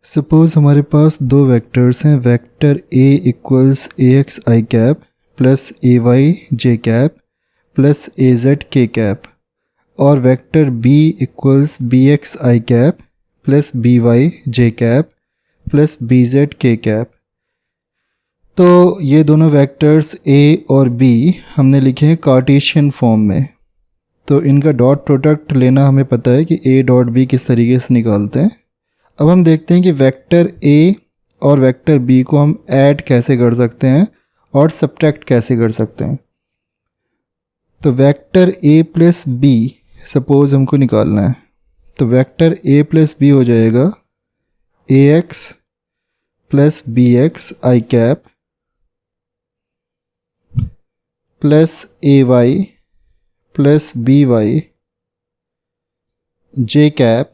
Suppose हमारे पास दो vectors हैं, vector a equals A x I cap plus A Y J cap plus A Z के cap और vector b equals b x आई cap plus B Y जे cap plus B Z के cap. तो ये दोनों vectors a और b हमने लिखे हैं कार्टेशियन फॉर्म में। तो इनका डॉट प्रोडक्ट लेना हमें पता है कि a डॉट b किस तरीके से निकालते हैं। अब हम देखते हैं कि वेक्टर a और वेक्टर b को हम ऐड कैसे कर सकते हैं और सब्ट्रैक्ट कैसे कर सकते हैं। तो vector a plus b suppose हमको निकालना है, तो वेक्टर a प्लस b हो जाएगा ax प्लस बी एक्स आई कैप प्लस ए वाई प्लस बी वाई जे कैप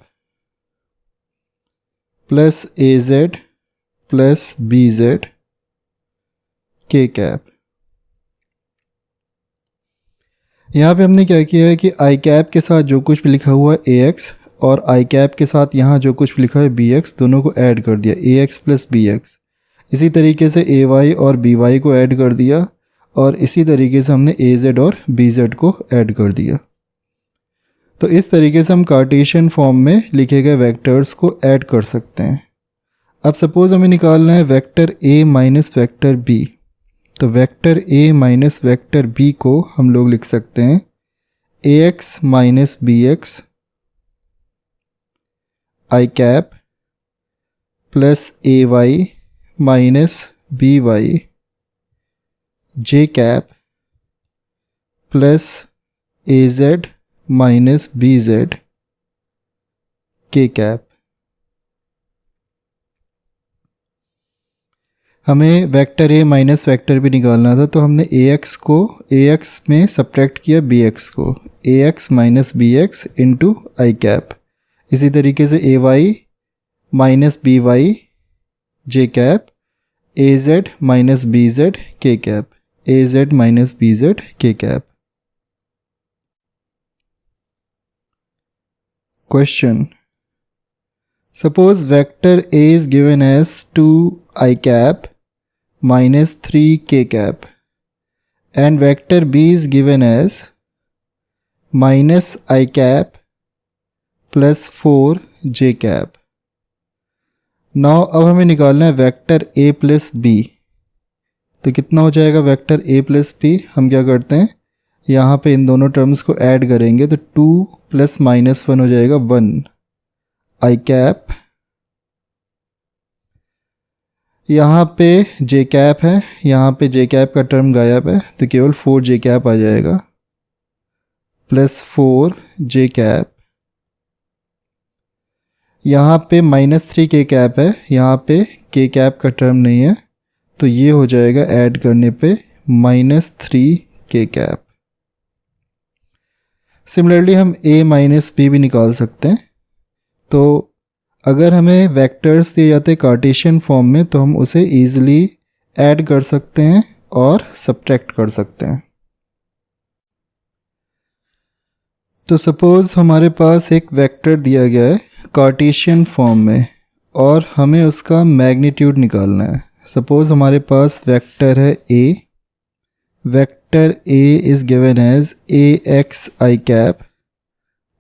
प्लस ए जेड प्लस बी जेड के कैप। यहाँ पे हमने क्या किया है कि आई कैप के साथ जो कुछ भी लिखा हुआ है ए एक्स और आई कैप के साथ यहाँ जो कुछ भी लिखा है बी एक्स, दोनों को ऐड कर दिया, ए एक्स प्लस बी एक्स। इसी तरीके से ए वाई और बी वाई को ऐड कर दिया और इसी तरीके से हमने ए जेड और बी जेड को ऐड कर दिया। तो इस तरीके से हम कार्टेशियन फॉर्म में लिखे गए वेक्टर्स को ऐड कर सकते हैं। अब सपोज़ हमें निकालना है vector a minus vector b। तो vector a minus vector b को हम लोग लिख सकते हैं ax माइनस बी एक्स आई कैप प्लस ए वाई माइनस बी वाई जे कैप प्लस ए जेड माइनस बी जेड के कैप। हमें vector a minus vector b निकालना था, तो हमने ax को ax में सब्ट्रैक्ट किया bx को, ax minus b x into i cap. इसी तरीके से a y minus b Y J cap, a z minus b Z के cap, a z minus b Z के cap. Question. Suppose vector A is given as 2 I cap minus 3 k cap and vector B is given as minus I cap plus 4 j cap. Now अब हमें निकालना है vector A plus B। तो कितना हो जाएगा vector A plus B? हम क्या करते हैं, यहाँ पे इन दोनों टर्म्स को ऐड करेंगे तो 2 प्लस माइनस 1 हो जाएगा 1 आई कैप। यहाँ पे जे कैप है, यहाँ पे जे कैप का टर्म गायब है तो केवल 4 जे कैप आ जाएगा प्लस 4 जे कैप। यहाँ पे माइनस 3 के कैप है, यहाँ पे के कैप का टर्म नहीं है तो ये हो जाएगा ऐड करने पे माइनस 3 के कैप। सिमिलरली हम a माइनस बी भी निकाल सकते हैं। तो अगर हमें वेक्टर्स दिए जाते हैं कार्टेशियन फॉर्म में तो हम उसे ईजिली ऐड कर सकते हैं और सब्ट्रैक्ट कर सकते हैं। तो सपोज़ हमारे पास एक वेक्टर दिया गया है कार्टेशियन फॉर्म में और हमें उसका मैग्नीट्यूड निकालना है। सपोज़ हमारे पास वेक्टर है a, vector a is given as ax I cap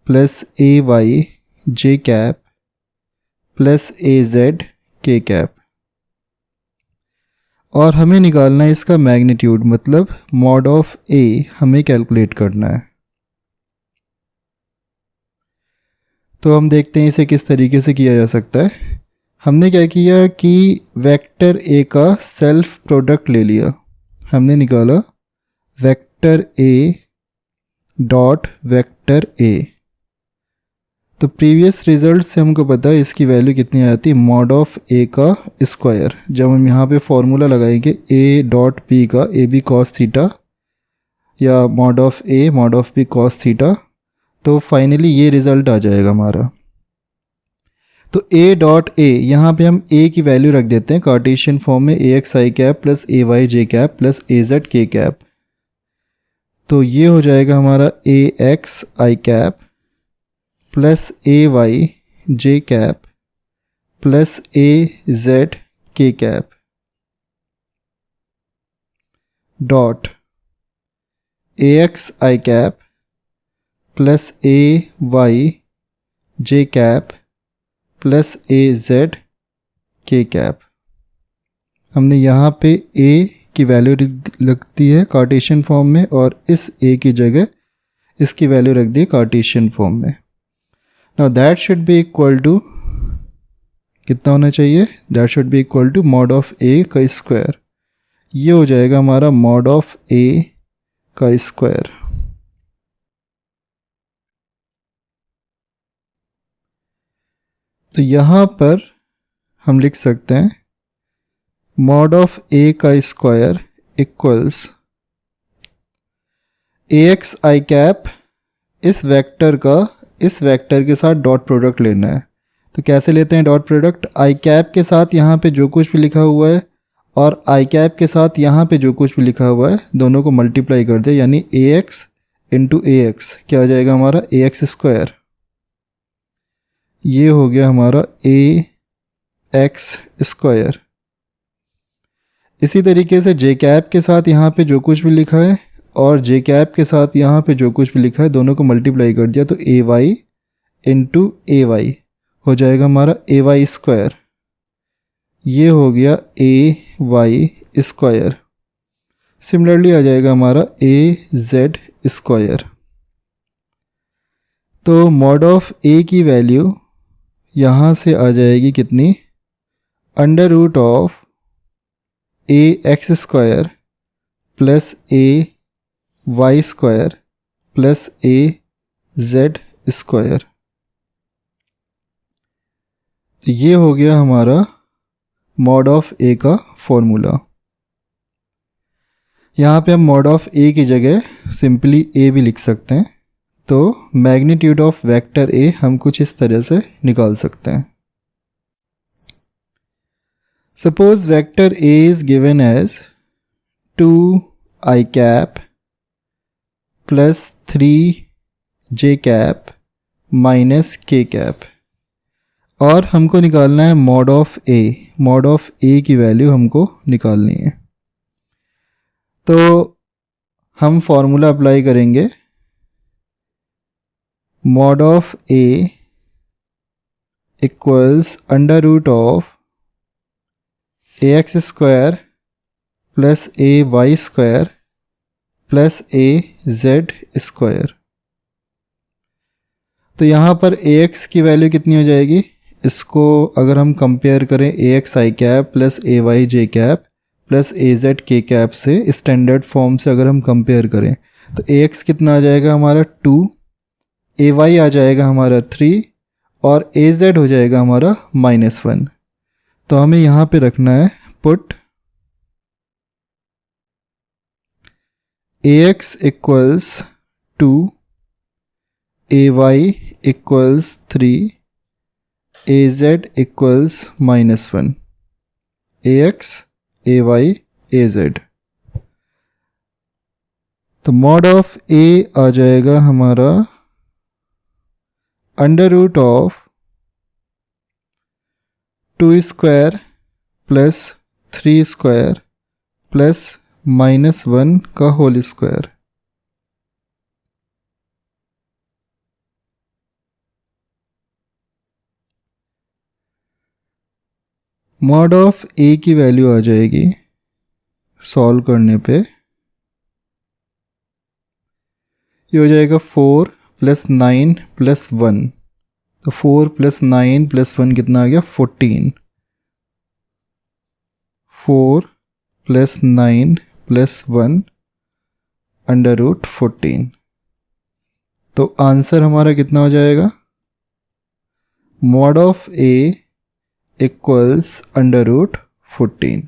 plus ay j cap plus az k cap और हमें निकालना है इसका मैग्नीट्यूड, मतलब मॉड ऑफ a हमें कैलकुलेट करना है। तो हम देखते हैं इसे किस तरीके से किया जा सकता है। हमने क्या किया कि वेक्टर a का सेल्फ प्रोडक्ट ले लिया, हमने निकाला vector a dot vector a। तो प्रीवियस रिजल्ट से हमको पता है इसकी वैल्यू कितनी आती है, मॉड ऑफ a का स्क्वायर। जब हम यहाँ पे फॉर्मूला लगाएंगे a डॉट b का ए बी कॉस थीटा या mod of a mod of b cos theta, तो फाइनली ये रिज़ल्ट आ जाएगा हमारा। तो a डॉट a यहाँ पे हम a की वैल्यू रख देते हैं कार्टेशियन फॉर्म में ax I cap plus ay j cap plus az k cap. तो ये हो जाएगा हमारा ax I cap plus ay j cap plus A Z के cap dot A x I cap plus A Y J cap plus A Z के cap. हमने यहाँ पे ए की वैल्यू लगती है कार्टेशियन फॉर्म में और इस ए की जगह इसकी वैल्यू रख दी कार्टेशियन फॉर्म में। Now that should be equal to कितना होना चाहिए, that should be equal to mod of A का स्क्वायर। ये हो जाएगा हमारा मॉड ऑफ ए का स्क्वायर। तो यहाँ पर हम लिख सकते हैं मॉड ऑफ ए का square equals a x I cap, इस वेक्टर के साथ डॉट प्रोडक्ट लेना है। तो कैसे लेते हैं डॉट प्रोडक्ट, आई कैप के साथ यहाँ पे जो कुछ भी लिखा हुआ है और आई कैप के साथ यहाँ पे जो कुछ भी लिखा हुआ है दोनों को मल्टीप्लाई कर दे, यानी ए एक्स इंटू ए एक्स क्या हो जाएगा हमारा ए एक्स स्क्वायर। ये हो गया हमारा ए एक्स स्क्वायर। इसी तरीके से जे कैप के साथ यहाँ पे जो कुछ भी लिखा है और जे कैप के साथ यहाँ पे जो कुछ भी लिखा है दोनों को मल्टीप्लाई कर दिया तो A Y into A Y हो जाएगा हमारा ए वाई स्क्वायर। ये हो गया ए वाई स्क्वायर। सिमिलरली आ जाएगा हमारा ए जेड स्क्वायर। तो मॉड ऑफ ए की वैल्यू यहाँ से आ जाएगी कितनी, under root of A X square plus A Y square plus A Z square. तो ये हो गया हमारा मॉड ऑफ ए का फॉर्मूला। यहाँ पे हम मॉड ऑफ ए की जगह सिंपली ए भी लिख सकते हैं। तो मैग्नीट्यूड ऑफ वेक्टर ए हम कुछ इस तरह से निकाल सकते हैं। Suppose vector A is given as 2 I cap plus 3 J cap minus K cap और हमको निकालना है mod of A. Mod of A की वैल्यू हमको निकालनी है। तो हम फॉर्मूला अप्लाई करेंगे, mod of A equals under root of A X square plus A Y square plus A Z square. तो यहाँ पर ए एक्स की वैल्यू कितनी हो जाएगी, इसको अगर हम कंपेयर करें ए एक्स आई कैप प्लस ए वाई जे कैप प्लस ए जेड के कैप से स्टैंडर्ड फॉर्म से अगर हम कंपेयर करें तो ए एक्स कितना आ जाएगा हमारा 2, ए वाई आ जाएगा हमारा 3 और ए जेड हो जाएगा हमारा -1। तो हमें यहाँ पे रखना है put A X equals 2, A Y equals 3, A Z equals -1, A X A Y A Z. तो मॉड ऑफ ए आ जाएगा हमारा under root of 2 square plus 3 square plus -1 का whole square. Mod of A की value आ जाएगी solve करने पे, ये हो जाएगा 4 प्लस 9 प्लस 1। तो 4 प्लस 9 प्लस 1 कितना आ गया 14। 4 प्लस 9 प्लस 1 अंडर रूट 14। तो आंसर हमारा कितना हो जाएगा, mod of A equals under root 14।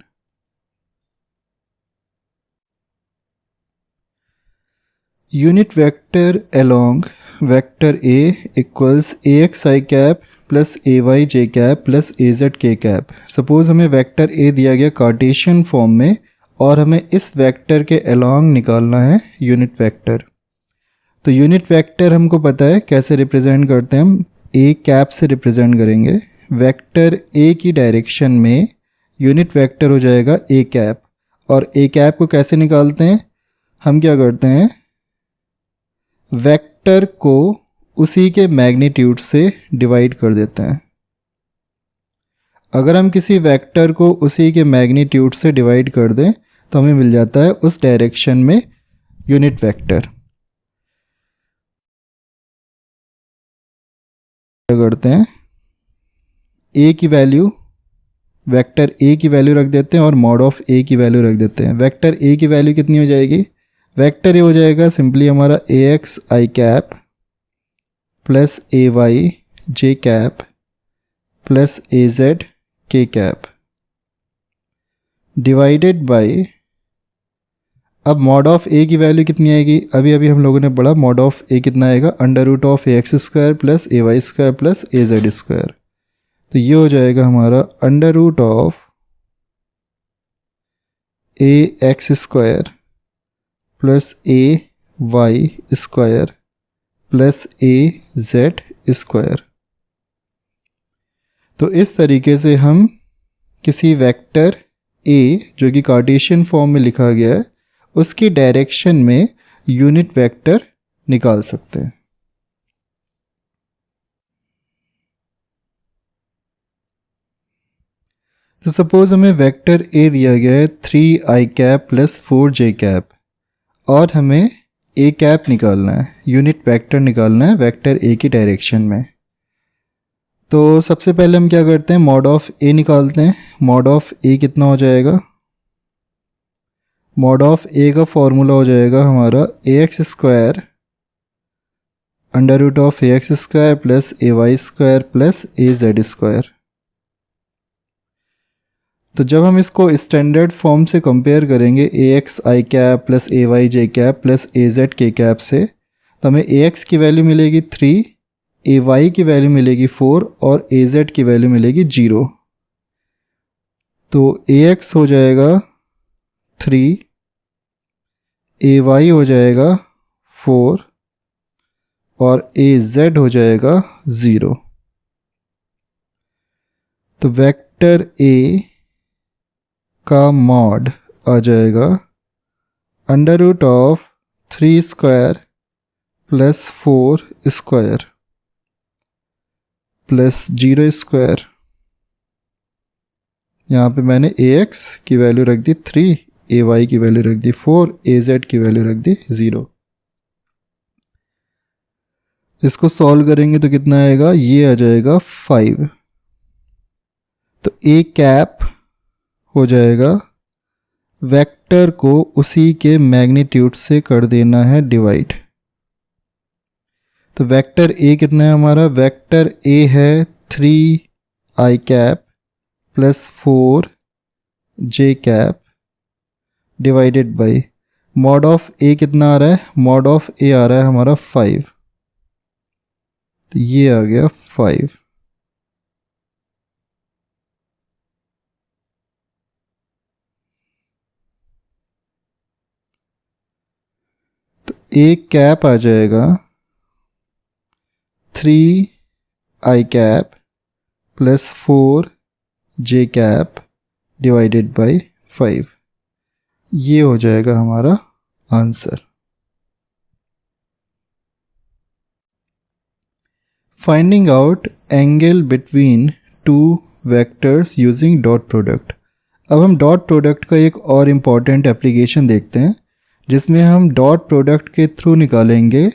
Unit vector along vector A equals A x I cap plus A Y J cap plus A Z के cap. Suppose हमें vector A दिया गया Cartesian form में और हमें इस वेक्टर के along निकालना है यूनिट वेक्टर। तो यूनिट वेक्टर हमको पता है कैसे रिप्रेजेंट करते हैं, हम ए कैप से रिप्रेजेंट करेंगे वेक्टर ए की डायरेक्शन में यूनिट वेक्टर हो जाएगा ए कैप। और ए कैप को कैसे निकालते हैं? हम क्या करते हैं, वेक्टर को उसी के मैग्नीट्यूड से डिवाइड कर देते हैं। अगर हम किसी वेक्टर को उसी के मैग्नीट्यूड से डिवाइड कर दें तो हमें मिल जाता है उस डायरेक्शन में यूनिट वेक्टर। क्या करते हैं, ए की वैल्यू, वेक्टर ए की वैल्यू रख देते हैं और मॉड ऑफ ए की वैल्यू रख देते हैं। वेक्टर ए की वैल्यू कितनी हो जाएगी? वेक्टर ए हो जाएगा सिंपली हमारा A x I cap plus A Y J cap plus A Z के कैप डिवाइडेड बाय, अब मॉड ऑफ ए की वैल्यू कितनी आएगी? अभी अभी हम लोगों ने पढ़ा मॉड ऑफ ए कितना आएगा, under root of A X square plus A Y square plus A Z square. तो ये हो जाएगा हमारा under root of A X square plus A Y square plus A Z square. तो इस तरीके से हम किसी वेक्टर ए जो कि कार्टेशियन फॉर्म में लिखा गया है उसकी डायरेक्शन में यूनिट वेक्टर निकाल सकते हैं। तो सपोज हमें वेक्टर ए दिया गया है 3i cap plus 4j cap और हमें ए कैप निकालना है, यूनिट वेक्टर निकालना है वेक्टर ए की डायरेक्शन में। तो सबसे पहले हम क्या करते हैं, मॉड ऑफ ए निकालते हैं। मॉड ऑफ ए कितना हो जाएगा? मॉड ऑफ ए का फॉर्मूला हो जाएगा हमारा A X square under root of A X square plus A Y square plus A Z square. तो जब हम इसको स्टैंडर्ड फॉर्म से कंपेयर करेंगे A x I cap plus A Y J cap plus A Z के cap से, तो हमें ए एक्स की वैल्यू मिलेगी 3, ए वाई की वैल्यू मिलेगी 4 और ए जेड की वैल्यू मिलेगी 0। तो ए एक्स हो जाएगा 3, ए वाई हो जाएगा 4 और ए जेड हो जाएगा 0। तो वेक्टर ए का मॉड आ जाएगा under root of 3 square plus 4 square plus 0 square. यहाँ पे मैंने ए एक्स की वैल्यू रख दी 3, ए वाई की वैल्यू रख दी 4, ए जेड की वैल्यू रख दी 0। इसको सॉल्व करेंगे तो कितना आएगा, ये आ जाएगा 5। तो ए कैप हो जाएगा, वेक्टर को उसी के मैग्नीट्यूड से कर देना है डिवाइड। तो वेक्टर ए कितना है हमारा, वेक्टर ए है 3i cap plus 4j cap divided by mod of A कितना आ रहा है, मॉड ऑफ ए आ रहा है हमारा 5। तो ये आ गया 5। तो ए कैप आ जाएगा 3i cap plus 4j cap divided by 5। ये हो जाएगा हमारा answer. Finding out angle between two vectors using dot product. अब हम डॉट प्रोडक्ट का एक और इम्पॉर्टेंट एप्लीकेशन देखते हैं जिसमें हम डॉट प्रोडक्ट के थ्रू निकालेंगे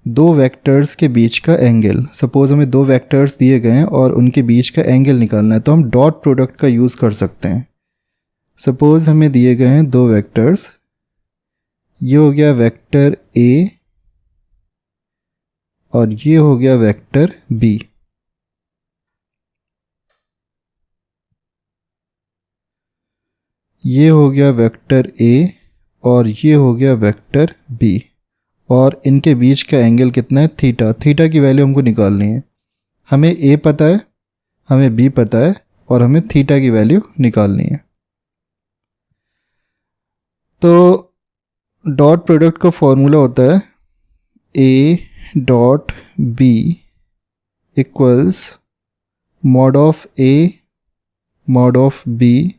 दो वेक्टर्स के बीच का एंगल। सपोज हमें दो वेक्टर्स दिए गए हैं और उनके बीच का एंगल निकालना है, तो हम डॉट प्रोडक्ट का यूज़ कर सकते हैं। सपोज हमें दिए गए हैं दो वेक्टर्स, ये हो गया वेक्टर ए और ये हो गया वेक्टर बी। ये हो गया वेक्टर ए और ये हो गया वेक्टर बी और इनके बीच का एंगल कितना है, थीटा। थीटा की वैल्यू हमको निकालनी है। हमें ए पता है, हमें बी पता है और हमें थीटा की वैल्यू निकालनी है। तो डॉट प्रोडक्ट का फॉर्मूला होता है A dot B equals mod of A mod of B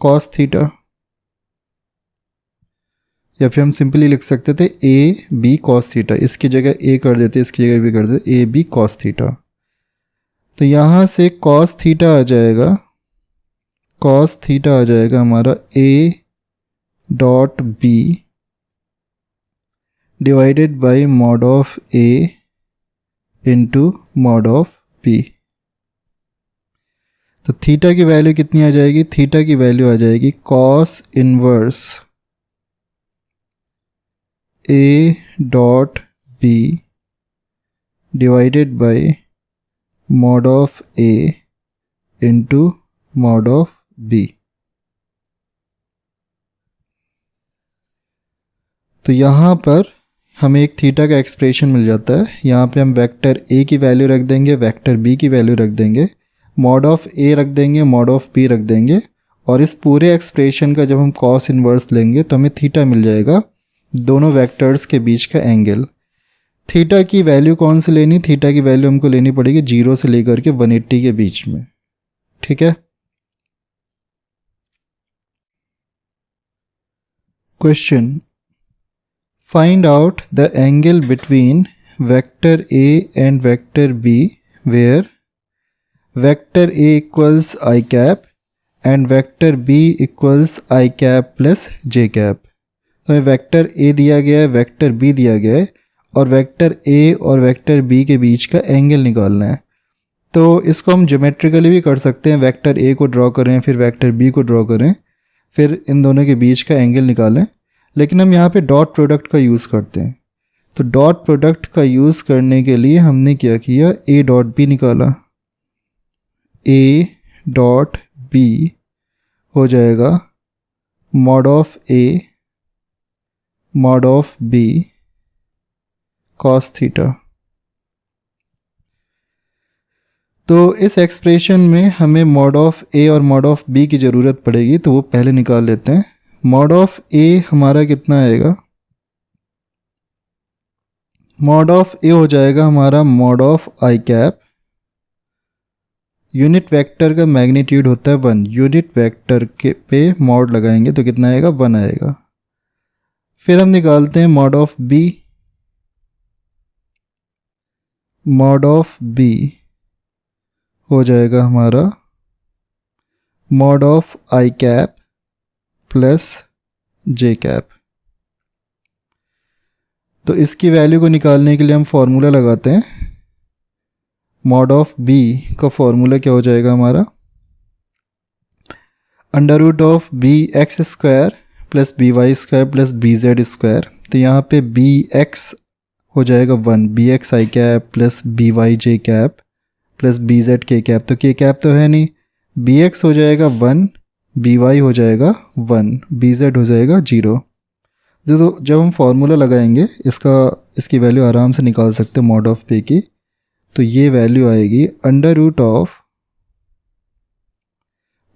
cos theta, या फिर हम सिंपली लिख सकते थे ए बी कॉस थीटा, इसकी जगह ए कर देते, इसकी जगह बी कर देते, ए बी कॉस थीटा। तो यहाँ से कॉस थीटा आ जाएगा, कॉस थीटा आ जाएगा हमारा A dot B divided by mod of A into mod of B. तो थीटा की वैल्यू कितनी आ जाएगी, थीटा की वैल्यू आ जाएगी cos inverse A dot B divided by mod of A into mod of B. तो यहाँ पर हमें एक थीटा का एक्सप्रेशन मिल जाता है। यहाँ पे हम वेक्टर ए की वैल्यू रख देंगे, वेक्टर बी की वैल्यू रख देंगे, मॉड ऑफ ए रख देंगे, मॉड ऑफ बी रख देंगे, और इस पूरे एक्सप्रेशन का जब हम कॉस इनवर्स लेंगे तो हमें थीटा मिल जाएगा, दोनों वेक्टर्स के बीच का एंगल। थीटा की वैल्यू कौन सी लेनी, थीटा की वैल्यू हमको लेनी पड़ेगी 0 से लेकर के 180 के बीच में, ठीक है। Question, find out the angle between vector A and vector B where vector A equals I cap and vector B equals I cap plus J cap. तो हमें वेक्टर ए दिया गया है, वेक्टर बी दिया गया है, और वेक्टर ए और वेक्टर बी के बीच का एंगल निकालना है। तो इसको हम ज्योमेट्रिकली भी कर सकते हैं, वेक्टर ए को ड्रॉ करें, फिर वेक्टर बी को ड्रॉ करें, फिर इन दोनों के बीच का एंगल निकालें, लेकिन हम यहाँ पे डॉट प्रोडक्ट का यूज़ करते हैं। तो डॉट प्रोडक्ट का यूज़ करने के लिए हमने क्या किया, ए डॉट बी निकाला, ए डॉट बी हो जाएगा mod of A mod of B cos theta. तो इस एक्सप्रेशन में हमें मॉड ऑफ ए और मॉड ऑफ बी की ज़रूरत पड़ेगी, तो वो पहले निकाल लेते हैं। मॉड ऑफ ए हमारा कितना आएगा, मॉड ऑफ ए हो जाएगा हमारा mod of I cap, unit vector का मैग्नीट्यूड होता है 1, यूनिट वेक्टर के पे मॉड लगाएंगे तो कितना आएगा, 1 आएगा। फिर हम निकालते हैं mod of B, mod of B हो जाएगा हमारा mod of I cap plus J cap. तो इसकी वैल्यू को निकालने के लिए हम फॉर्मूला लगाते हैं। मॉड ऑफ बी का फॉर्मूला क्या हो जाएगा हमारा, under root of B X square plus B Y square plus B Z square. तो यहाँ पे बी एक्स हो जाएगा 1, बी एक्स आई कैप प्लस बी वाई जे कैप प्लस बी जेड के कैप। तो के कैप तो है नहीं, बी एक्स हो जाएगा 1, बी वाई हो जाएगा 1, बी जेड हो जाएगा 0। तो जब हम फार्मूला लगाएंगे इसकी वैल्यू आराम से निकाल सकते हैं मॉड ऑफ बी की। तो ये वैल्यू आएगी under root of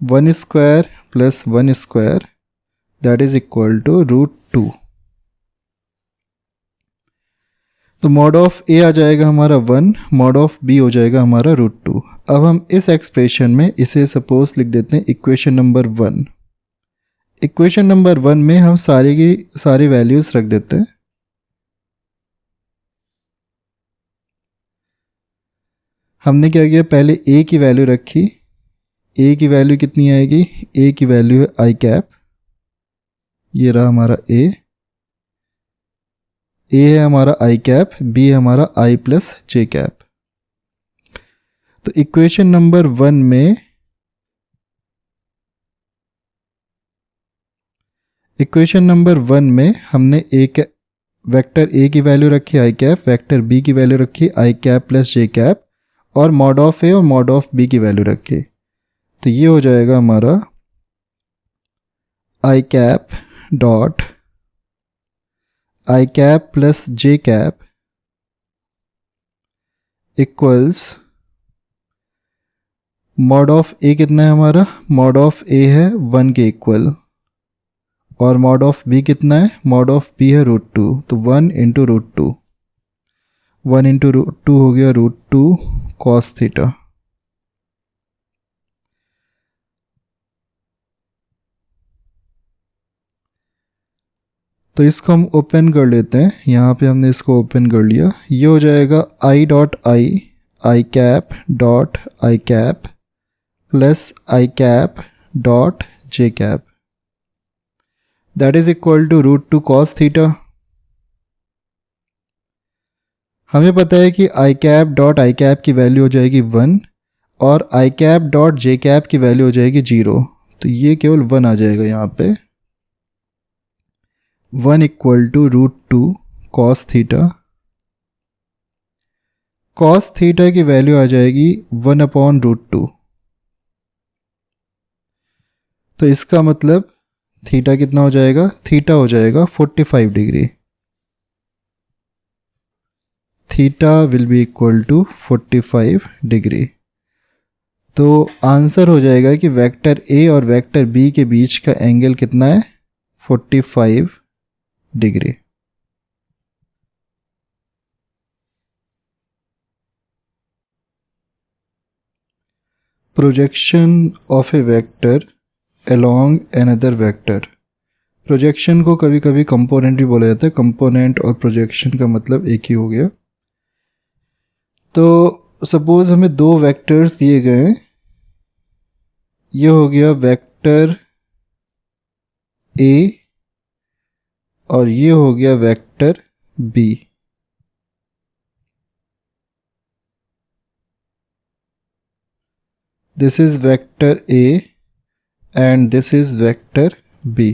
1 square plus 1 square that is equal to √2। तो मॉड ऑफ ए आ जाएगा हमारा 1, मॉड ऑफ बी हो जाएगा हमारा √2। अब हम इस एक्सप्रेशन में इसे सपोज लिख देते हैं इक्वेशन नंबर 1। इक्वेशन नंबर 1 में हम सारी की सारी वैल्यूज रख देते हैं। हमने क्या किया, पहले ए की वैल्यू रखी, ए की वैल्यू कितनी आएगी, ए की वैल्यू है आई कैप, ये रहा हमारा ए है हमारा आई कैप, बी है हमारा आई प्लस जे कैप। तो इक्वेशन नंबर 1 में हमने वेक्टर ए की वैल्यू रखी आई कैप, वेक्टर बी की वैल्यू रखी I cap plus J cap, और मॉड ऑफ ए और मॉड ऑफ बी की वैल्यू रखी। तो ये हो जाएगा हमारा I cap dot I cap plus J cap equals mod of A कितना है हमारा, मॉड ऑफ ए है 1 के इक्वल, और मॉड ऑफ बी कितना है, मॉड ऑफ बी है √2। तो 1 इंटू √2, 1 इंटू √2 हो गया √2 कॉस थीटा। तो इसको हम ओपन कर लेते हैं। यहाँ पे हमने इसको ओपन कर लिया। ये हो जाएगा i dot I cap dot I cap plus i cap dot j cap, that is equal to √2 cos theta. हमें पता है कि i cap dot I cap की वैल्यू हो जाएगी 1 और i cap dot j cap की वैल्यू हो जाएगी 0, तो ये केवल 1 आ जाएगा यहाँ पे। 1 equal to √2 cos theta. cos theta की वैल्यू आ जाएगी 1/√2। तो इसका मतलब थीटा कितना हो जाएगा? थीटा हो जाएगा 45 degree. Theta will be equal to 45 degree. तो आंसर हो जाएगा कि वेक्टर ए और वेक्टर बी के बीच का एंगल कितना है? 45 degree. Projection of A vector along another vector. Projection को कभी कभी कंपोनेंट भी बोला जाता है। कंपोनेंट और प्रोजेक्शन का मतलब एक ही हो गया। तो सपोज हमें 2 वेक्टर्स दिए गए हैं। ये हो गया वेक्टर ए और ये हो गया vector b. This is vector A and this is vector b.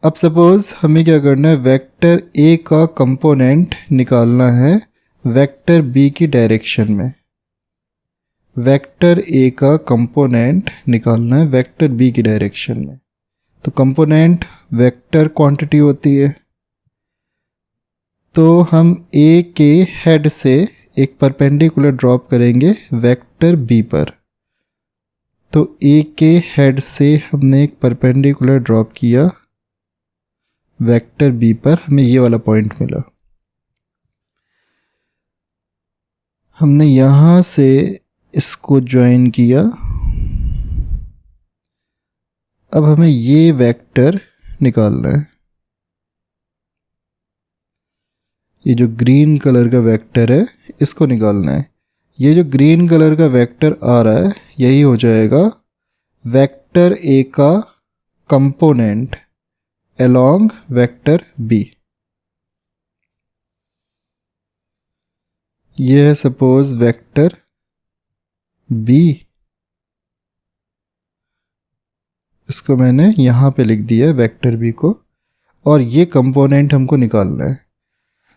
अब सपोज हमें क्या करना है? वेक्टर ए का कंपोनेंट निकालना है वेक्टर बी की डायरेक्शन में। वेक्टर ए का कंपोनेंट निकालना है वेक्टर बी की डायरेक्शन में। तो कंपोनेंट वेक्टर क्वांटिटी होती है। तो हम ए के हेड से एक परपेंडिकुलर ड्रॉप करेंगे वेक्टर बी पर। तो ए के हेड से हमने एक परपेंडिकुलर ड्रॉप किया वेक्टर बी पर, हमें ये वाला पॉइंट मिला। हमने यहां से इसको ज्वाइन किया। अब हमें ये वेक्टर निकालना है। ये जो ग्रीन कलर का वेक्टर है इसको निकालना है। ये जो ग्रीन कलर का वेक्टर आ रहा है यही हो जाएगा वेक्टर ए का कंपोनेंट अलोंग वेक्टर बी। ये है सपोज वेक्टर बी। इसको मैंने यहाँ पे लिख दिया है वेक्टर बी को, और ये कंपोनेंट हमको निकालना है।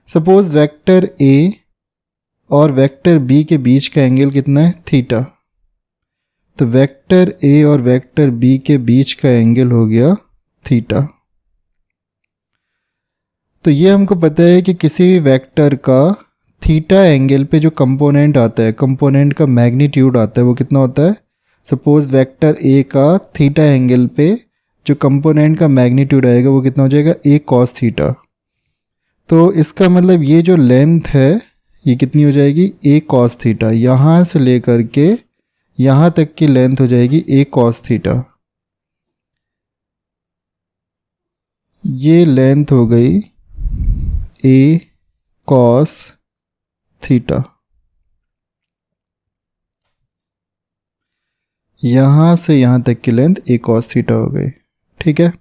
सपोज वेक्टर ए और वेक्टर बी के बीच का एंगल कितना है? थीटा। तो वेक्टर ए और वेक्टर बी के बीच का एंगल हो गया थीटा। तो ये हमको पता है कि किसी भी वेक्टर का थीटा एंगल पे जो कंपोनेंट आता है, कंपोनेंट का मैग्नीट्यूड आता है, वो कितना होता है? सपोज वेक्टर ए का थीटा एंगल पे जो कंपोनेंट का मैग्नीट्यूड आएगा वो कितना हो जाएगा? ए कॉस थीटा। तो इसका मतलब ये जो लेंथ है ये कितनी हो जाएगी? ए कॉस थीटा। यहाँ से लेकर के यहाँ तक की लेंथ हो जाएगी ए कॉस थीटा। ये लेंथ हो गई ए कॉस थीटा। यहाँ से यहाँ तक की लेंथ ए कॉस थीटा हो गई। ठीक है।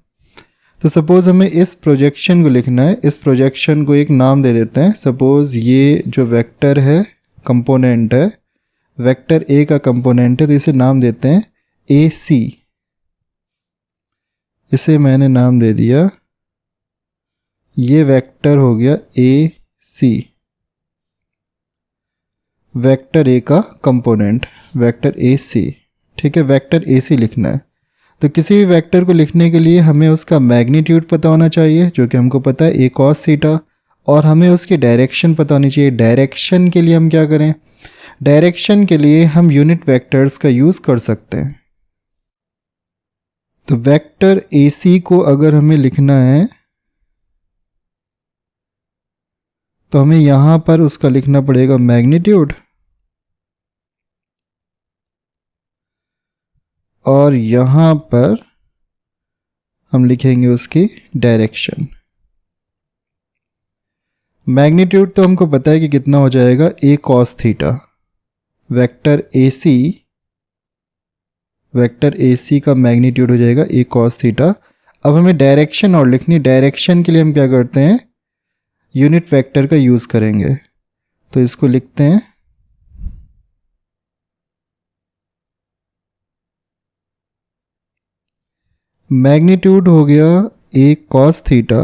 तो सपोज़ हमें इस प्रोजेक्शन को लिखना है। इस प्रोजेक्शन को एक नाम दे देते हैं। सपोज़ ये जो वेक्टर है कंपोनेंट है, वेक्टर ए का कंपोनेंट है, तो इसे नाम देते हैं ए सी। इसे मैंने नाम दे दिया, ये वेक्टर हो गया ए सी, वेक्टर ए का कंपोनेंट वेक्टर ए सी। ठीक है, वेक्टर ए सी लिखना है। तो किसी भी वेक्टर को लिखने के लिए हमें उसका मैग्नीट्यूड पता होना चाहिए, जो कि हमको पता है ए कॉस थीटा, और हमें उसकी डायरेक्शन पता होनी चाहिए। डायरेक्शन के लिए हम क्या करें? डायरेक्शन के लिए हम यूनिट वेक्टर्स का यूज़ कर सकते हैं। तो वेक्टर ए सी को अगर हमें लिखना है तो हमें यहाँ पर उसका लिखना पड़ेगा मैग्नीट्यूड, और यहाँ पर हम लिखेंगे उसकी डायरेक्शन। मैग्नीट्यूड तो हमको पता है कि कितना हो जाएगा, a cos theta. Vector AC का मैग्नीट्यूड हो जाएगा a cos थीटा। अब हमें डायरेक्शन और लिखनी, डायरेक्शन के लिए हम क्या करते हैं, यूनिट वेक्टर का यूज़ करेंगे। तो इसको लिखते हैं मैग्नीट्यूड हो गया a cos थीटा,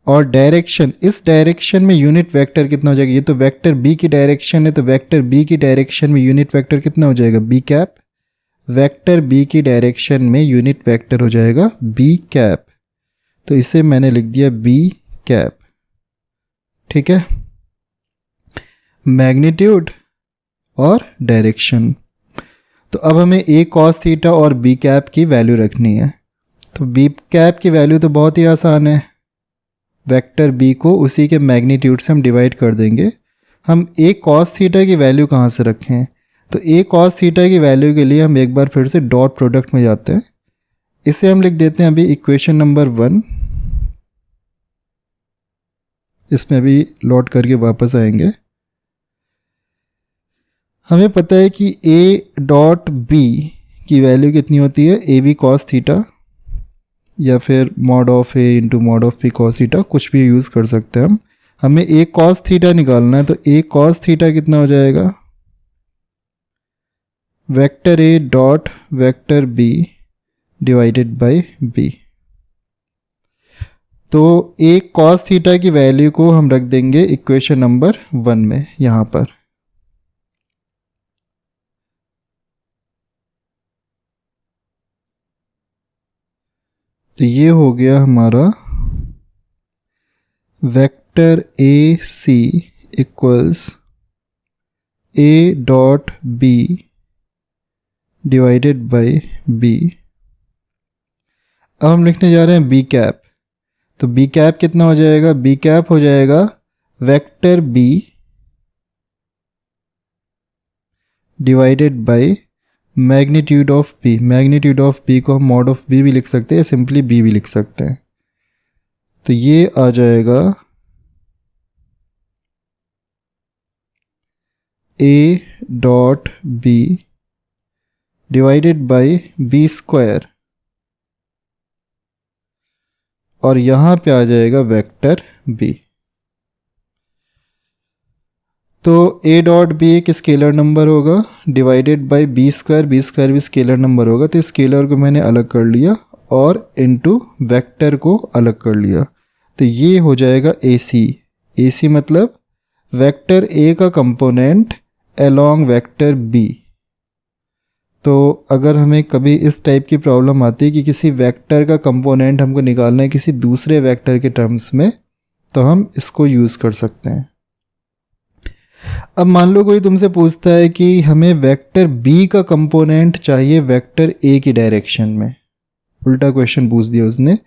और डायरेक्शन, इस डायरेक्शन में यूनिट वेक्टर कितना हो जाएगा, ये तो वेक्टर b की डायरेक्शन है, तो वेक्टर b की डायरेक्शन में यूनिट वेक्टर कितना हो जाएगा, b कैप। वेक्टर b की डायरेक्शन में यूनिट वेक्टर हो जाएगा b कैप, तो इसे मैंने लिख दिया b कैप। ठीक है, मैग्नीट्यूड और डायरेक्शन। तो अब हमें a cos थीटा और b कैप की वैल्यू रखनी है। तो b कैप की वैल्यू तो बहुत ही आसान है, वेक्टर b को उसी के मैग्नीट्यूड से हम डिवाइड कर देंगे। हम a cos थीटा की वैल्यू कहाँ से रखें, तो a cos थीटा की वैल्यू के लिए हम एक बार फिर से डॉट प्रोडक्ट में जाते हैं। इसे हम लिख देते हैं अभी इक्वेशन नंबर 1। इसमें अभी लौट करके वापस आएंगे। हमें पता है कि a डॉट b की वैल्यू कितनी होती है, ए बी कॉस थीटा, या फिर mod of a into mod of b cos theta, कुछ भी यूज़ कर सकते हैं हम। हमें a कॉस थीटा निकालना है, तो a कॉस थीटा कितना हो जाएगा, vector a dot vector b divided by b। तो a कॉस थीटा की वैल्यू को हम रख देंगे इक्वेशन नंबर 1 में यहाँ पर। तो ये हो गया हमारा vector a c equals a dot b divided by b। अब हम लिखने जा रहे हैं b कैप। तो b कैप कितना हो जाएगा, b कैप हो जाएगा vector b divided by magnitude of b। Magnitude of b को हम मॉड ऑफ b भी लिख सकते हैं, सिंपली b भी लिख सकते हैं। तो ये आ जाएगा a dot b divided by b square, और यहाँ पे आ जाएगा वेक्टर b। तो a डॉट b एक स्केलर नंबर होगा डिवाइडेड बाय b स्क्वायर भी स्केलर नंबर होगा। तो स्केलर को मैंने अलग कर लिया और इनटू वेक्टर को अलग कर लिया। तो ये हो जाएगा ए सी मतलब वेक्टर a का कंपोनेंट अलोंग वेक्टर b। तो अगर हमें कभी इस टाइप की प्रॉब्लम आती है कि किसी वेक्टर का कंपोनेंट हमको निकालना है किसी दूसरे वेक्टर के टर्म्स में, तो हम इसको यूज़ कर सकते हैं। अब मान लो कोई तुमसे पूछता है कि हमें वेक्टर b का कंपोनेंट चाहिए वेक्टर a की डायरेक्शन में। उल्टा क्वेश्चन पूछ दिया उसने,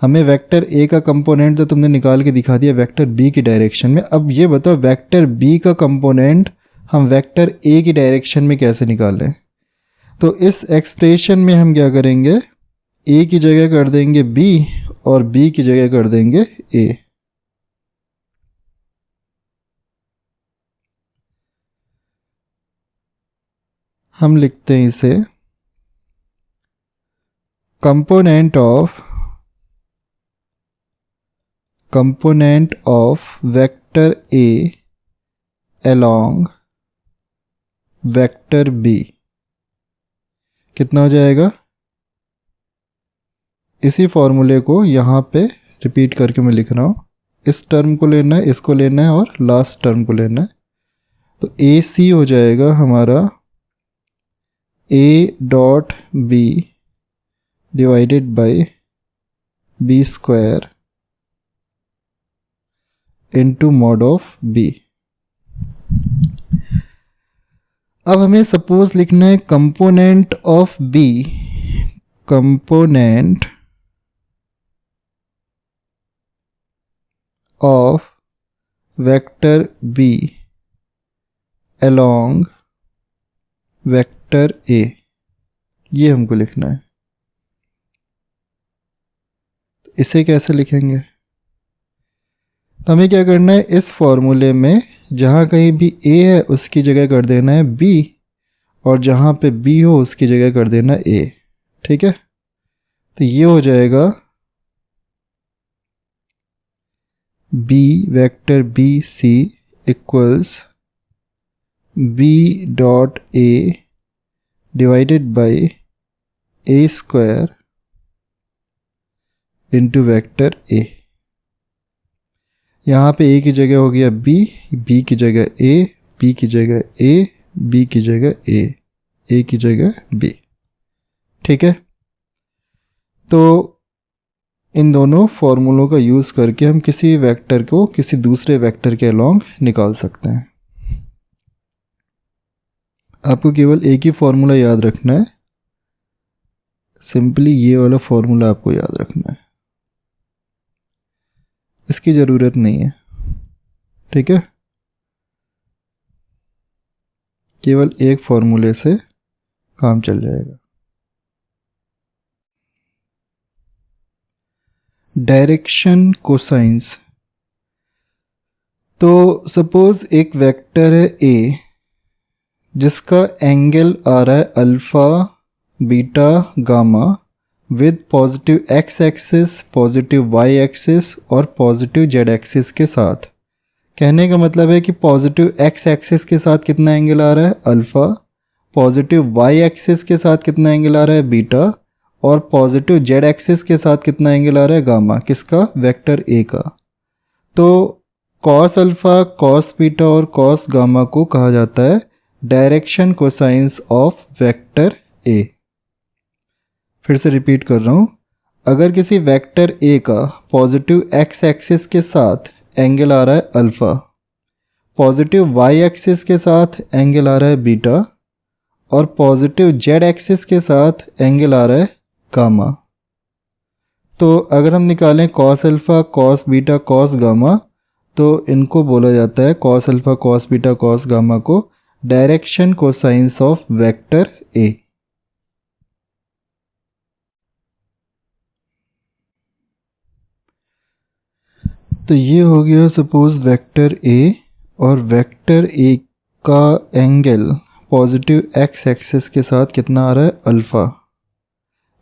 हमें वेक्टर a का कंपोनेंट तो तुमने निकाल के दिखा दिया वेक्टर b की डायरेक्शन में। अब ये बताओ वेक्टर b का कंपोनेंट हम वेक्टर a की डायरेक्शन में कैसे निकालें। तो इस एक्सप्रेशन में हम क्या करेंगे, a की जगह कर देंगे b और b की जगह कर देंगे a। हम लिखते हैं इसे component of vector a along vector b कितना हो जाएगा। इसी फॉर्मूले को यहाँ पे रिपीट करके मैं लिख रहा हूँ। इस टर्म को लेना है, इसको लेना है और लास्ट टर्म को लेना है। तो ए सी हो जाएगा हमारा a dot b divided by b square into mod of b। अब हमें सपोज लिखना है component of b, component of vector b along vector a। ये हमको लिखना है। तो इसे कैसे लिखेंगे? तो हमें क्या करना है, इस फॉर्मूले में जहाँ कहीं भी a है उसकी जगह कर देना है b, और जहाँ पे b हो उसकी जगह कर देना a। ठीक है, तो ये हो जाएगा b vector b c equals b dot a divided by a square into vector a। यहाँ पे a की जगह हो गया b, b की जगह a, b की जगह a, b की जगह a की जगह b। ठीक है, तो इन दोनों फॉर्मूलों का यूज़ करके हम किसी वेक्टर को किसी दूसरे वेक्टर के अलोंग निकाल सकते हैं। आपको केवल एक ही फॉर्मूला याद रखना है, सिंपली ये वाला फॉर्मूला आपको याद रखना है, इसकी ज़रूरत नहीं है। ठीक है, केवल एक फॉर्मूले से काम चल जाएगा। Direction cosines. तो सपोज एक वेक्टर है a जिसका एंगल आ रहा है alpha beta gamma with positive x axis, positive y axis और पॉजिटिव z एक्सिस के साथ। कहने का मतलब है कि पॉजिटिव x एक्सिस के साथ कितना एंगल आ रहा है अल्फ़ा, पॉजिटिव y एक्सिस के साथ कितना एंगल आ रहा है बीटा, और पॉजिटिव z एक्सिस के साथ कितना एंगल आ रहा है गामा। किसका? वेक्टर a का। तो कॉस अल्फ़ा, कॉस बीटा और कॉस गामा को कहा जाता है direction cosines of vector a। फिर से रिपीट कर रहा हूँ, अगर किसी वेक्टर a का पॉजिटिव x एक्सिस के साथ एंगल आ रहा है अल्फ़ा, पॉजिटिव y एक्सिस के साथ एंगल आ रहा है बीटा और पॉजिटिव z एक्सिस के साथ एंगल आ रहा है गामा, तो अगर हम निकालें cos alpha, cos beta, cos gamma, तो इनको बोला जाता है cos alpha, cos beta, cos gamma को direction cosines of vector a। तो ये हो गया सपोज वेक्टर a, और वेक्टर a का एंगल पॉजिटिव x एक्सिस के साथ कितना आ रहा है अल्फ़ा,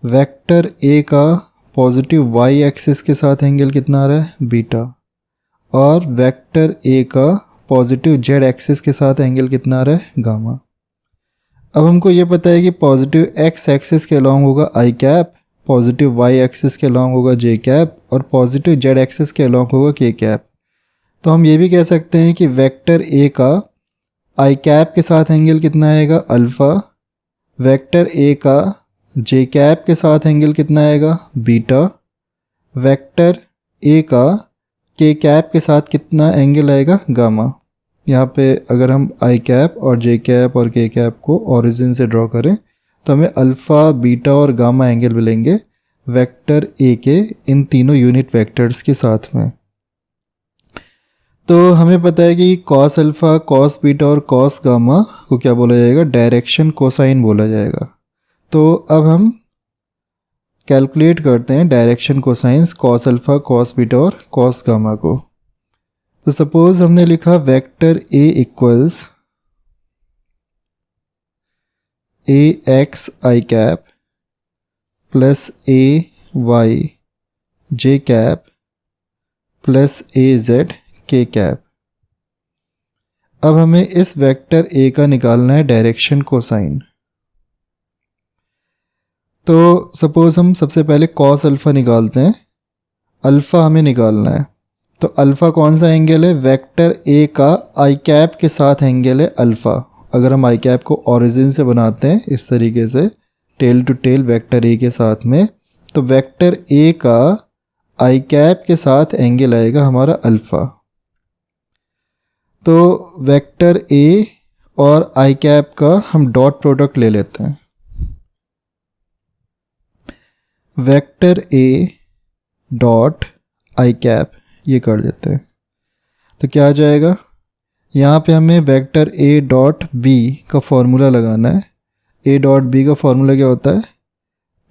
वेक्टर a का पॉजिटिव y एक्सिस के साथ एंगल कितना आ रहा है बीटा, और वेक्टर a का पॉजिटिव z एक्सिस के साथ एंगल कितना आ रहा है गामा। अब हमको ये पता है कि पॉजिटिव x एक्सिस के अलॉन्ग होगा i cap, positive y axis के अलॉन्ग होगा j कैप और पॉजिटिव z एक्सिस के अलॉन्ग होगा k कैप। तो हम ये भी कह सकते हैं कि वेक्टर a का i कैप के साथ एंगल कितना आएगा अल्फ़ा, वेक्टर a का j कैप के साथ एंगल कितना आएगा बीटा, वेक्टर a का k कैप के साथ कितना एंगल आएगा गामा। यहाँ पे अगर हम i कैप और j कैप और k कैप को ओरिजिन से ड्रॉ करें तो हमें अल्फ़ा, बीटा और गामा एंगल मिलेंगे वेक्टर a के इन तीनों यूनिट वेक्टर्स के साथ में। तो हमें पता है कि कॉस अल्फ़ा, कॉस बीटा और कॉस गामा को क्या बोला जाएगा? डायरेक्शन कोसाइन बोला जाएगा। तो अब हम कैलकुलेट करते हैं direction cosines cos alpha, cos beta और कॉस गामा को। तो सपोज हमने लिखा vector a equals a x i cap plus a y j cap plus a z k cap. अब हमें इस वेक्टर a का निकालना है डायरेक्शन कोसाइन। तो सपोज हम सबसे पहले कॉस अल्फ़ा निकालते हैं, अल्फ़ा हमें निकालना है। तो अल्फ़ा कौन सा एंगल है? वेक्टर a का i कैप के साथ एंगल है अल्फ़ा। अगर हम i कैप को ओरिजिन से बनाते हैं इस तरीके से tail to tail vector a के साथ में, तो वेक्टर a का i कैप के साथ एंगल आएगा हमारा अल्फ़ा। तो वेक्टर a और i कैप का हम डॉट प्रोडक्ट ले लेते हैं। Vector a dot i cap ये कर देते हैं, तो क्या आ जाएगा? यहाँ पे हमें वेक्टर a डॉट b का फॉर्मूला लगाना है। ए डॉट बी का फॉर्मूला क्या होता है,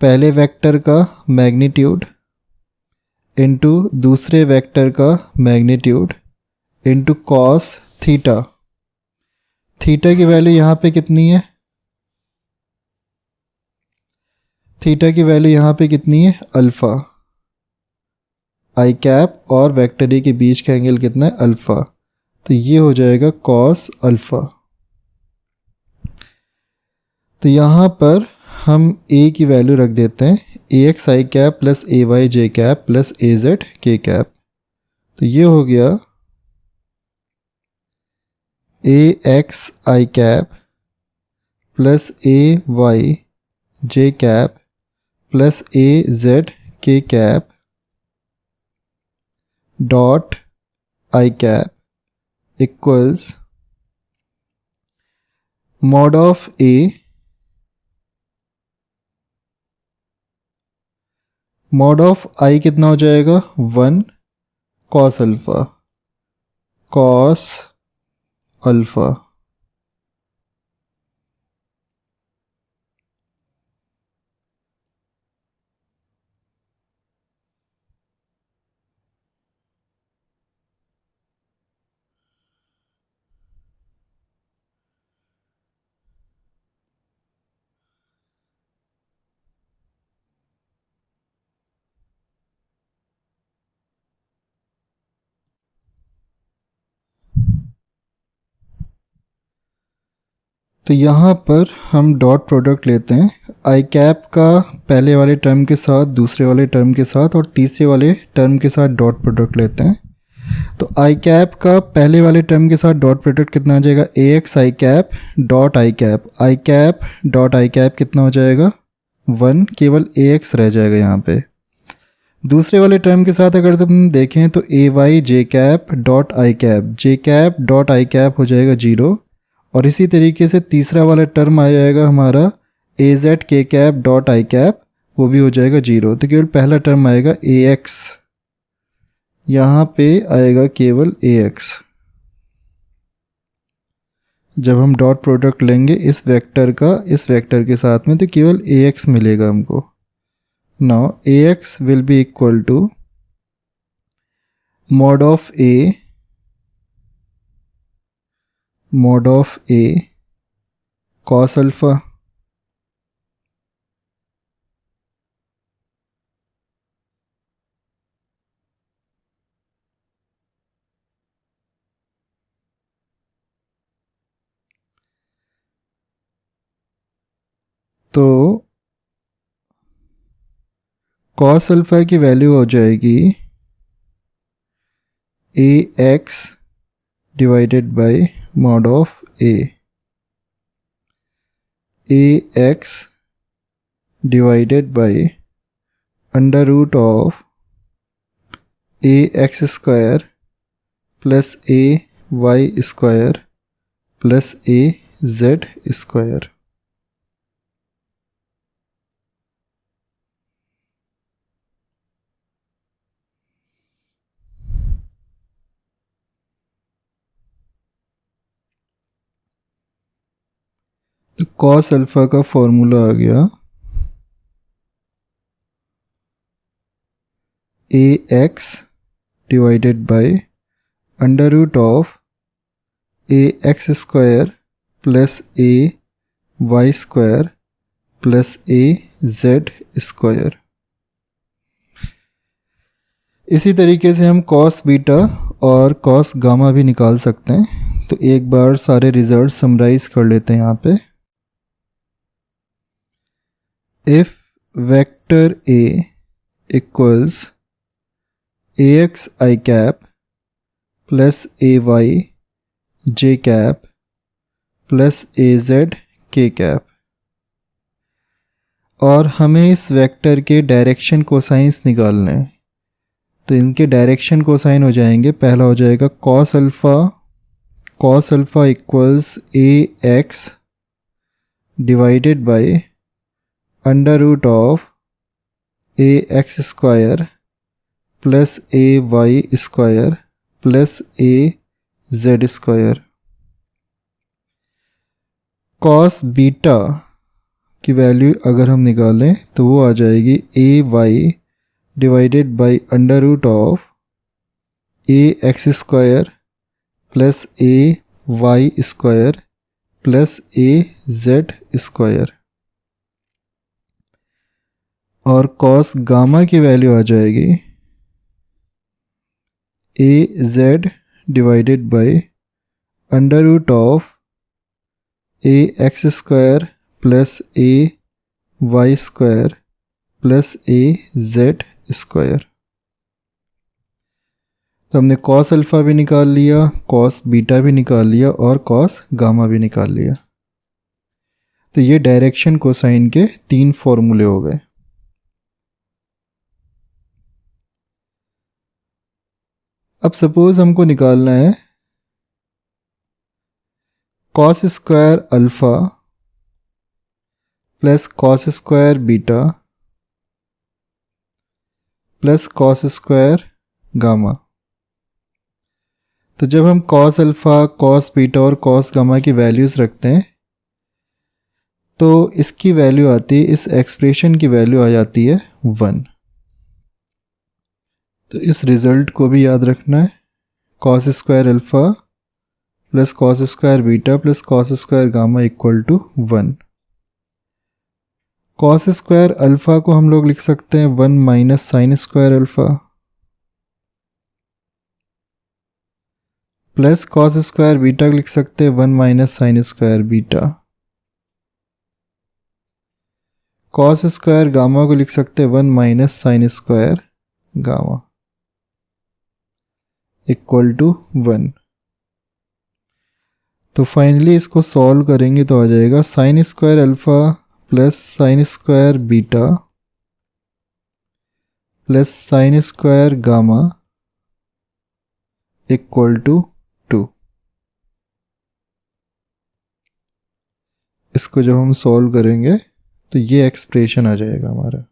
पहले वेक्टर का मैग्नीट्यूड इनटू दूसरे वेक्टर का magnitude into cos theta. Theta की वैल्यू यहाँ पे कितनी है, थीटा की वैल्यू यहाँ पे कितनी है, अल्फ़ा। आई कैप और वेक्टर ए के बीच का एंगल कितना है, अल्फ़ा। तो ये हो जाएगा कॉस अल्फ़ा। तो यहाँ पर हम ए की वैल्यू रख देते हैं A x I cap plus A Y J cap plus A Z के कैप। तो ये हो गया A x I cap plus A Y J cap plus A Z के cap dot I cap equals mod of A, mod of I कितना हो जाएगा, 1 cos alpha, cos alpha. तो यहाँ पर हम डॉट प्रोडक्ट लेते हैं आई कैप का पहले वाले टर्म के साथ, दूसरे वाले टर्म के साथ और तीसरे वाले टर्म के साथ डॉट प्रोडक्ट लेते हैं। तो आई कैप का पहले वाले टर्म के साथ डॉट प्रोडक्ट कितना आ जाएगा, A x I cap dot I cap, I cap dot I cap कितना हो जाएगा, 1, केवल ए एक्स रह जाएगा यहाँ पे। दूसरे वाले टर्म के साथ अगर तुम देखें तो A Y J cap dot I cap, J cap dot I cap हो जाएगा 0। और इसी तरीके से तीसरा वाला टर्म आ जाएगा हमारा ए जेड के कैप डॉट आई कैप, वो भी हो जाएगा 0। तो केवल पहला टर्म आएगा ए एक्स, यहाँ पे आएगा केवल ए एक्स। जब हम डॉट प्रोडक्ट लेंगे इस वेक्टर का इस वेक्टर के साथ में तो केवल ए एक्स मिलेगा हमको। Now A X will be equal to mod of A, mod of a cos alpha तो cos अल्फ़ा की वैल्यू हो जाएगी A X divided by mod of A X divided by under root of A X square plus A Y square plus A Z square. तो cos alpha का formula आ गया A X divided by under root of A X square plus A Y square plus A Z square. इसी तरीके से हम cos beta और cos gamma भी निकाल सकते हैं। तो एक बार सारे रिजल्ट समराइज कर लेते हैं यहाँ पे। If vector A equals A x I cap plus A Y J cap plus A Z के कैप और हमें इस वेक्टर के डायरेक्शन कोसाइंस निकालने हैं, तो इनके डायरेक्शन कोसाइन हो जाएंगे। पहला हो जाएगा cos alpha equals A X divided by under root of A X square plus A Y square plus A Z square. Cos beta की वैल्यू अगर हम निकालें तो वो आ जाएगी A Y divided by under root of A X square plus A Y square plus A Z square, और cos gamma की वैल्यू आ जाएगी A Z divided by under root of A X square plus A Y square plus A Z square. तो हमने cos alpha भी निकाल लिया, cos beta भी निकाल लिया और कॉस गामा भी निकाल लिया। तो ये डायरेक्शन कोसाइन के 3 फॉर्मूले हो गए। अब सपोज हमको निकालना है cos square alpha plus cos square beta plus cos square gamma. तो जब हम कॉस अल्फ़ा, कॉस बीटा और कॉस गामा की वैल्यूज़ रखते हैं तो इसकी वैल्यू आती है, इस एक्सप्रेशन की वैल्यू आ जाती है 1। तो इस रिज़ल्ट को भी याद रखना है, cos square alpha plus cos square beta plus cos square gamma equal to 1। Cos square alpha को हम लोग लिख सकते हैं 1 minus sine square alpha plus cos square beta को लिख सकते हैं 1 minus sine square beta. Cos square gamma को लिख सकते हैं 1 minus sine square gamma equal to 1। तो फाइनली इसको सॉल्व करेंगे तो आ जाएगा sine square alpha plus sine square beta plus sine square gamma equal to 2। इसको जब हम सॉल्व करेंगे तो ये एक्सप्रेशन आ जाएगा हमारा।